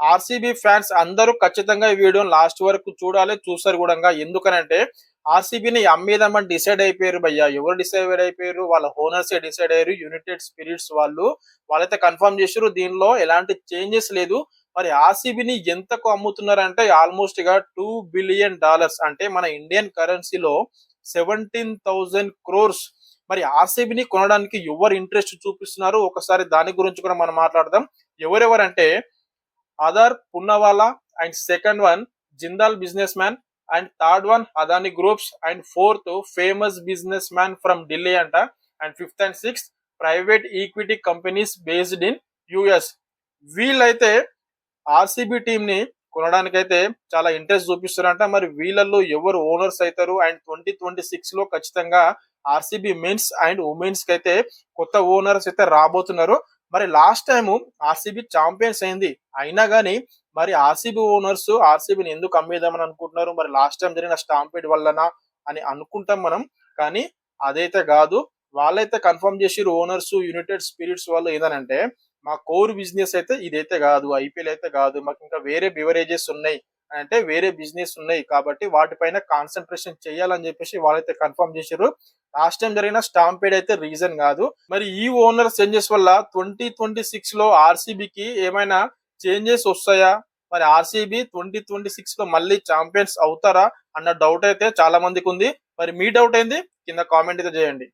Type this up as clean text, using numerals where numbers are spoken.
RCB fans అందరూ ఖచ్చితంగా ఈ వీడియోని లాస్ట్ వరకు చూడాలి, చూస్తారు కూడా. ఎందుకనంటే ఆర్సీబీని అమ్మేదామని డిసైడ్ అయిపోయారు భయ్య. ఎవరు డిసైడ్ అయిపోయారు? వాళ్ళ ఓనర్సే డిసైడ్ అయ్యారు. యునైటెడ్ స్పిరిట్స్ వాళ్ళైతే కన్ఫర్మ్ చేశారు. దీనిలో ఎలాంటి చేంజెస్ లేదు. మరి ఆర్సీబీని ఎంతకు అమ్ముతున్నారంటే ఆల్మోస్ట్ గా $2 బిలియన్, అంటే మన ఇండియన్ కరెన్సీలో 17,000 crores. మరి ఆర్సీబీని కొనడానికి ఎవరు ఇంట్రెస్ట్ చూపిస్తున్నారు, ఒకసారి దాని గురించి కూడా మనం మాట్లాడదాం. ఎవరెవరంటే Adar Poonawalla, and second one Jindal businessman, and third one Adani groups, and fourth famous businessman from Delhi అంట, and fifth and sixth private equity companies based in US. వీళ్ళైతే ఆర్సీబీ టీమ్ ని కొనడానికైతే చాలా ఇంట్రెస్ట్ చూపిస్తారంట. మరి వీళ్ళల్లో ఎవరు ఓనర్స్ అవుతారు? అండ్ 2026 లో ఖచ్చితంగా ఆర్సీబీ మెన్స్ అండ్ ఉమెన్స్ కి అయితే కొత్త ఓనర్స్ అయితే రాబోతున్నారు. మరి లాస్ట్ టైం ఆర్సీబీ ఛాంపియన్స్ అయింది, అయినా గానీ మరి ఆర్సీబీ ఓనర్స్ ఆర్సీబీని ఎందుకు అమ్మేద్దామని అనుకుంటున్నారు? మరి లాస్ట్ టైం జరిగిన స్టాంపీడ్ వల్లనా అని అనుకుంటాం మనం, కానీ అదైతే కాదు. వాళ్ళైతే కన్ఫర్మ్ చేసిరు ఓనర్స్, యునైటెడ్ స్పిరిట్స్ వాళ్ళు, ఏదనంటే మా కోర్ బిజినెస్ అయితే ఇదైతే కాదు, ఐపీఎల్ అయితే కాదు, మాకు ఇంకా వేరే బివరేజెస్ ఉన్నాయి, అంటే వేరే బిజినెస్ ఉన్నాయి, కాబట్టి వాటిపైన కాన్సన్ట్రేషన్ చేయాలని చెప్పేసి వాళ్ళైతే కన్ఫర్మ్ చేశారు. లాస్ట్ టైం జరిగిన స్టాంపేడ్ అయితే రీజన్ కాదు. మరి ఈ ఓనర్ చేంజెస్ వల్ల 2026 లో ఆర్సీబీకి ఏమైనా చేంజెస్ వస్తాయా? మరి ఆర్సీబీ 2026 లో మళ్ళీ ఛాంపియన్స్ అవుతారా అన్న డౌట్ అయితే చాలా మందికి ఉంది. మరి మీ డౌట్ ఏంది? కింద కామెంట్ అయితే చేయండి.